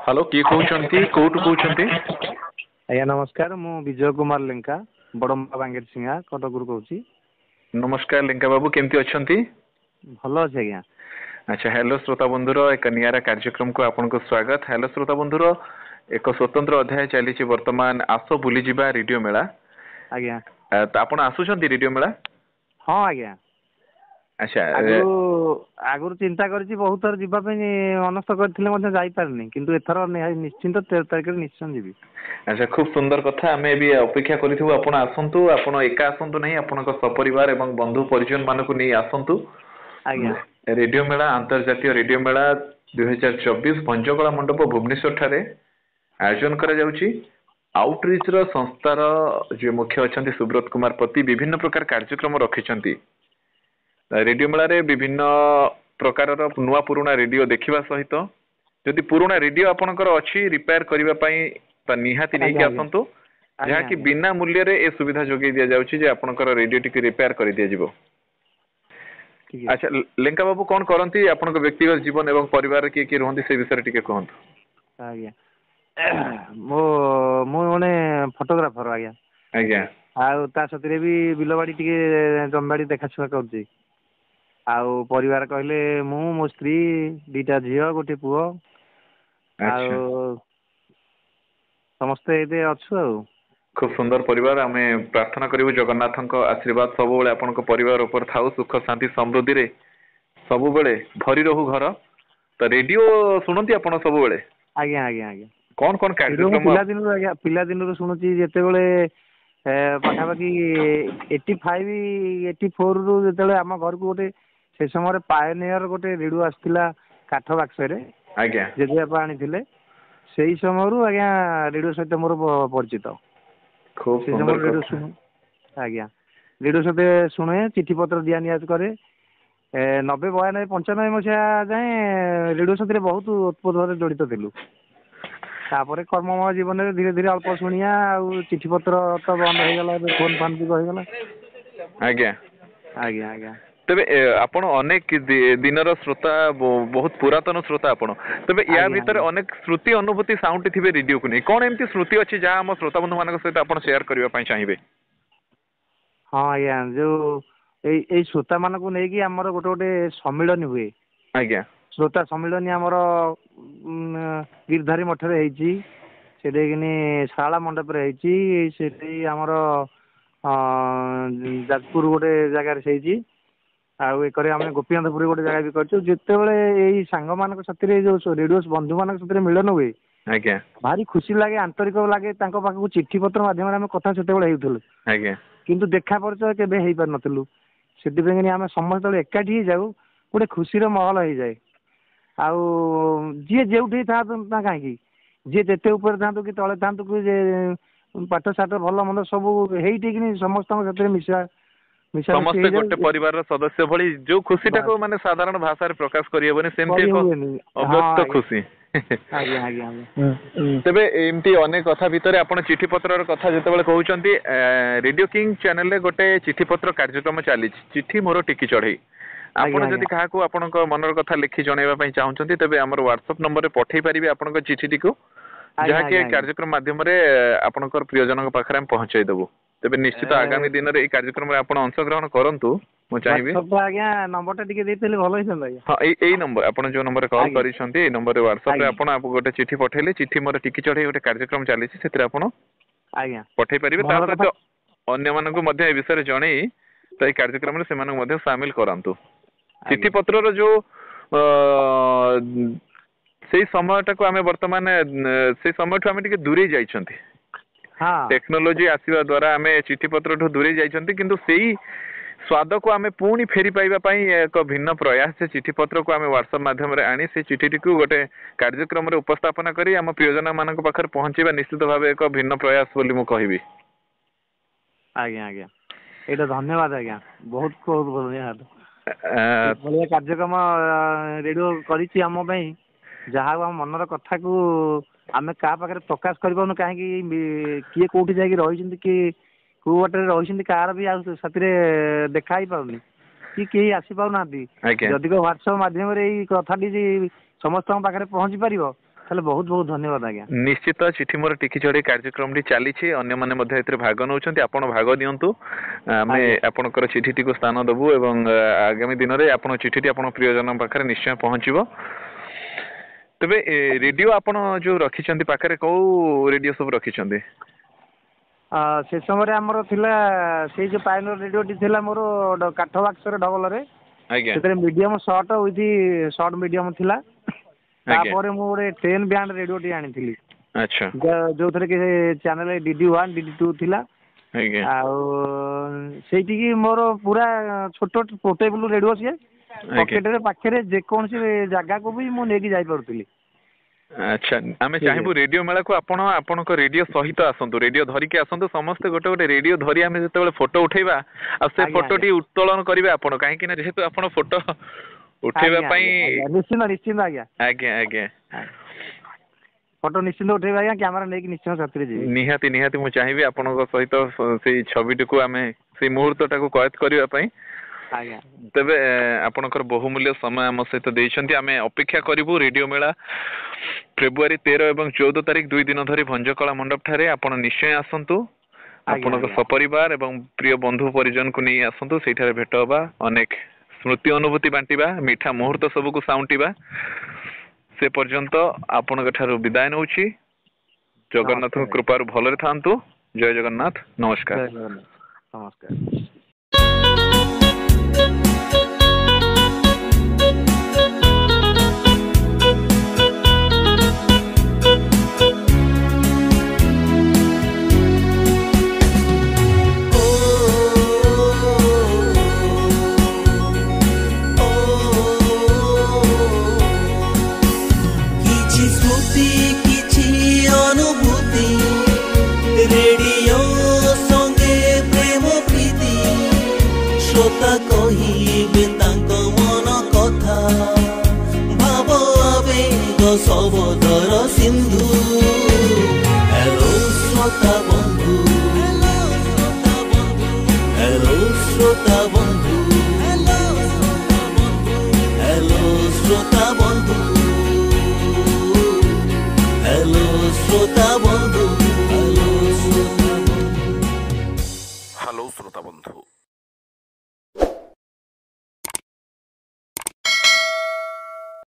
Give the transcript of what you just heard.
Hello किए कहते कौटू कहते आज्ञा नमस्कार मु विजय कुमार लेंका बड़म्बा बांगेर सिंगा कटक कहूँ। नमस्कार लेंका बाबू केमती अच्छी भल अच्छे आज्ञा। अच्छा हेलो श्रोता बंधुर एक नियारा कार्यक्रम को आपन को स्वागत। हेलो श्रोता बंधुर एक स्वतंत्र अध्याय चली वर्तमान आस बुली जिबा रेडियो मेला। आज्ञा तो आपन आसुचंती रेडियो मेला? हाँ आज्ञा। अच्छा आगुर चिंता करिछि बहुत थर जिबा पे मनस्थ करथिले मते जाई पारनी किंतु एथर निश्चिंत 13 तारिख निश्चय जीवी। अच्छा खूब सुंदर कथा आमे भी अपेक्षा करिथु आपण आसंतु आपण एका आसंतु नहीं आपण सपरिवार एवं बंधु परिजन मानकु नहीं आसंतु। आज्ञा रेडियो मेला अंतर्जातीय रेडियो मेला 2024 पंचकला मंडप भुवनेश्वर ठारे आयोजन करा जाउछि। आउटरीच रो संस्थार जो मुख्य अछंती सुब्रत कुमार पति विभिन्न प्रकार कार्यक्रम रखिछंती। रेडियो मेला रे विभिन्न प्रकार नुआ पुराना रेडियो देखिबा सहित जदि पुराना रेडियो आपनकर अछि रिपेयर करिबा पई त निहाती नै कि आसंतु जहा कि बिना मूल्य रे ए सुविधा जोगे दिया जाउछि जे आपनकर रेडियो टिके रिपेयर करि दिया जिवो। अच्छा लेंका बाबू कौन करती आपन व्यक्तिगत जीवन एवं परिवार किए किए रहती से विषय टिके कहतु। आज्ञा मो मो माने फोटोग्राफर आज्ञा। आज्ञा आउ ता सतरे भी बिलबाड़ी टिके जमबाड़ी देखा छुआ करछि। आउ परिवार कहले मु मो स्त्री दीटा झियो गोटे पुओ आउ समस्ते एते अछु आउ। खूब सुंदर परिवार आमे प्रार्थना करिवु जगन्नाथक आशीर्वाद सब बेले आपन परिवार ऊपर थाउ सुख शांति समृद्धि रे सब बेले भरी रहू घर। तो रेडियो सुनती आपन सब बेले? आज्ञा आज्ञा आज्ञा कौन कौन कार्यक्रम पिला दिन शुणुची जेते बेले पाखापाखि 85 84 रु जेते आम घर को गोटे से समय पायोनियर गोटे रेडियो आसला काठ बाक्स रे आज्ञा जेजेबापा आनी से समय आज्ञा रेडियो सहित मोर परिचित। खूब सुंदर रेडियो शुणु आज्ञा रेडियो सहित शुणे चिठी पत्र दिया नियाज करे 90 92 95 मसीहा जाए रेडियो सहित बहुत उत्पोध भाव जड़ित थिलु। तापर कर्ममय जीवन में धीरे धीरे अल्प शुणिया चिठी पत्र तो बंद हो गला फोन फान जुग हो गला। आज्ञा आज्ञा आज्ञा तबे आपण अनेक दिनर श्रोता बहुत पुरातन श्रोता आपण तबे या भीतर अनेक श्रुति अनुभूति साउंड थिबे रेडियो को नहीं कौन एमती श्रुति अछि जहा हम श्रोता बंधु मानक सहित आपण शेयर करबा पई चाहिबे? हाँ आज्ञा जो ए श्रोता मानक नै कि हमर गोटे गोटे सम्मेलन हुए। आज्ञा श्रोता सम्मेलन हमर गिरधारी मठ रे हेची सेठे किनी शाला मंडप रे हेची सेठी हमर जाजपुर गोटे जगह रे हेची आउ एक गोपीनाथपुर गोटे जगह भी कर जिते बड़े सांग मान साथी जो रेडियो बंधु मान साथी मिलन हुए आज्ञा भारी खुशी लगे आंतरिक लगे पाखक चिठी पत्र मध्यम आम कथा से आज्ञा किंतु देखा परिचय केबे हेई पार नथिलु सेति आम समस्त एकाठी हो जाऊ गोटे खुशीर महल हो जाए। आउ जी जो था कहीं जी जेते ऊपर था कि तले था कि पाठ साठ भल मंद सब हेठी समस्त मिशा समस्ते गोटे परिवार सदस्य भली जो खुशी टाको माने साधारण भाषा रे प्रकाश करियबनी सेमती अव्यक्त खुशी। तेबे एमती अनेक कथा भितर आपण चिठी पत्र कथा जेतेबेले कहउचंती रेडियो किंग चैनल रे गोटे चिठी पत्र कार्यक्रम चली चिठी मोर टिकी चढ़ई आपण जदि काहाको आपनक मनर कथा लिखि जणैबा पई चाहउचंती तबे हमर व्हाट्सएप नंबर रे पठै परिबे आपनक चिठी टिको जहा कि कार्यक्रम माध्यम रे आपनकर प्रियजनक पाखरे हम पहुंचाई देबो। तेबे निश्चित आगामी दिन रे कार्यक्रम रे आपण अंशग्रहण करंतु मु चाहिबे। आज्ञा नंबर टा टिके देतेले भलो हिसन आज्ञा। हां एई नंबर आपण जो नंबर कॉल करिसंती एई नंबर रे व्हाट्सएप रे आपण आप गोटे चिठी पठेले चिठी मोर टिकी चढ़ई गोटे कार्यक्रम चली सेतिर आपण आज्ञा पठै परिबे ता सहित अन्य मानकु मध्ये ए विषय रे जणई त ए कार्यक्रम रे सेमानक मध्ये शामिल करंतु। चिठी पत्र रो जो से समयटा को आमे वर्तमान से समय आमे टिके दूरे जाइछंती टेक्नोलोजी आसीबा द्वारा आमे चिठी पत्र ठो दूरे जाइछंती किंतु सेही स्वाद को आमे पुणी फेरी पाइबा पई एक भिन्न प्रयास से चिठी पत्र को आमे व्हाट्सएप माध्यम रे आनी से चिठी टिकु गोटे कार्यक्रम रे उपस्थापना करी हम प्रियजन मानक पाखर पहुंचीबा निश्चित भाबे एक भिन्न प्रयास बोली मु कहिबी। आज्ञा आज्ञा एटा धन्यवाद आज्ञा बहुत बहुत धन्यवाद। बढ़िया कार्यक्रम रेडियो करिछि हम पई जहा हम मनर कथा को आमे का पाखरे प्रकाश करबोन काहे किए कोठी जाई रहिसंती कि को बाटे रहिसंती कार भी साथी रे देखा ही पाउनी कि केही आसी पाउ नांती जदि को व्हाट्सएप माध्यम रे ई कथाटी समस्त पाखरे पहुंची परिबो ତାହେଲେ ବହୁତ ବହୁତ ଧନ୍ୟବାଦ ଆଜ୍ଞା। ନିଶ୍ଚିତ ଚିଠି ମୋର ଟିକି ଚଢ଼େଇ କାର୍ଯ୍ୟକ୍ରମଟି ଚାଲିଛି, ଅନ୍ୟମାନେ ମଧ୍ୟ ଏଥିରେ ଭାଗ ନେଉଛନ୍ତି, ଆପଣ ଭାଗ ଦିଅନ୍ତୁ। ଆମେ ଆପଣଙ୍କର ଚିଠିଟିକୁ ସ୍ଥାନ ଦେବୁ ଏବଂ ଆଗାମୀ ଦିନରେ ଆପଣ ଚିଠିଟି ଆପଣ ପ୍ରିୟଜନଙ୍କ ପାଖରେ ନିଶ୍ଚୟ ପହଞ୍ଚିବ। ତେବେ ରେଡିଓ ଆପଣ ଯୋଉ ରଖିଛନ୍ତି ପାଖରେ କୋଉ ରେଡିଓ ସବୁ ରଖିଛନ୍ତି? ସେ ସମୟରେ ଆମର ଥିଲା ସେଇ ଯୋଉ ପାୟୋନିୟର ରେଡିଓଟି ଥିଲା ମୋର କାଠ ବାକ୍ସରେ ଡବଲରେ, ସେଥିରେ medium short with short medium ଥିଲା। ତାପରେ ମୁଁ ଗୋଟେ 10 ବ୍ୟାଣ୍ଡ ରେଡିଓଟି ଆଣିଥିଲି, ଯୋଉଥିରେ କି ଚ୍ୟାନେଲ DD1 DD2 ଥିଲା। ଆଉ ସେଇଠିକି ମୋର ପୁରା ଛୋଟ ପୋର୍ଟେବଲ ରେଡିଓ, ସିଏ ପକେଟରେ ପାଖରେ ଯେକୌଣସି ଜାଗାକୁ ବି ମୁଁ ନେଇକି ଯାଇପାରୁଥିଲି। ଆଚ୍ଛା, ଆମେ ଚାହିଁବୁ ରେଡିଓ ମେଳାକୁ ଆପଣ ଆପଣଙ୍କ ରେଡିଓ ସହିତ ଆସନ୍ତୁ, ରେଡିଓ ଧରିକି ଆସନ୍ତୁ। ସମସ୍ତେ ଗୋଟେ ଗୋଟେ ରେଡିଓ ଧରି ଆମେ ଯେତେବେଳେ ଫଟୋ ଉଠେଇବା, ଆଉ ସେ ଫଟୋଟି ଉତ୍ତୋଳନ କରିବେ ଆପଣ, କାହିଁକି ନା ଯେହେତୁ ଆପଣ ଫଟୋ ଉଠେଇବା ପାଇଁ ନିଶ୍ଚିନ୍ତ ନିଶ୍ଚିନ୍ତ ଆଜ୍ଞା ଆଜ୍ଞା ଆଜ୍ଞା ଫଟୋ ନିଶ୍ଚିନ୍ତ ଉଠେଇବା ଆଜ୍ଞା, କ୍ୟାମେରା ନେଇକି ନିଶ୍ଚୟ ସାଥିରେ ଯିବି। ନିହାତି ନିହାତି ମୁଁ ଚାହିଁବି ଆପଣଙ୍କ ସହିତ ସେଇ ଛବିଟିକୁ ଆମେ ସେଇ ମୁହୂର୍ତ୍ତଟାକୁ କଏଦ କରିବା ପାଇଁ। ତେବେ ଆପଣଙ୍କର ବହୁମୂଲ୍ୟ ସମୟ ଆମ ସହିତ ଦେଇଛନ୍ତି, ଆମେ ଅପେକ୍ଷା କରିବୁ। ରେଡିଓ ମେଳା ଫେବୃଆରୀ 13 ଏବଂ 14 ତାରିଖ 2 ଦିନ ଧରି ଭଞ୍ଜକଳା ମଣ୍ଡପ ଠାରେ ଆପଣ ନିଶ୍ଚୟ ଆସନ୍ତୁ। ଆପଣଙ୍କ ସପରିବାର ଏବଂ ପ୍ରିୟ ବନ୍ଧୁ ପରିଜନକୁ ନେଇ ଆସନ୍ତୁ, ସେଇଠାରେ ଭେଟ ହବା, ଅନେକ ସ୍ମୃତି ଅନୁଭୂତି ବାଣ୍ଟିବା, ମିଠା ମୁହୂର୍ତ୍ତ ସବୁକୁ ସାଉଁଟିବା। ସେ ପର୍ଯ୍ୟନ୍ତ ଆପଣଙ୍କ ଠାରୁ ବିଦାୟ ନେଉଛି। ଜଗନ୍ନାଥଙ୍କ କୃପାରୁ ଭଲରେ ଥାନ୍ତୁ। ଜୟ ଜଗନ୍ନାଥ, ନମସ୍କାର। ନମସ୍କାର। सबदर सिंधु हेलो श्रोता बंधु, हेलो श्रोता बंधु, हेलो श्रोता बंधु, हेलो श्रोता बंधु।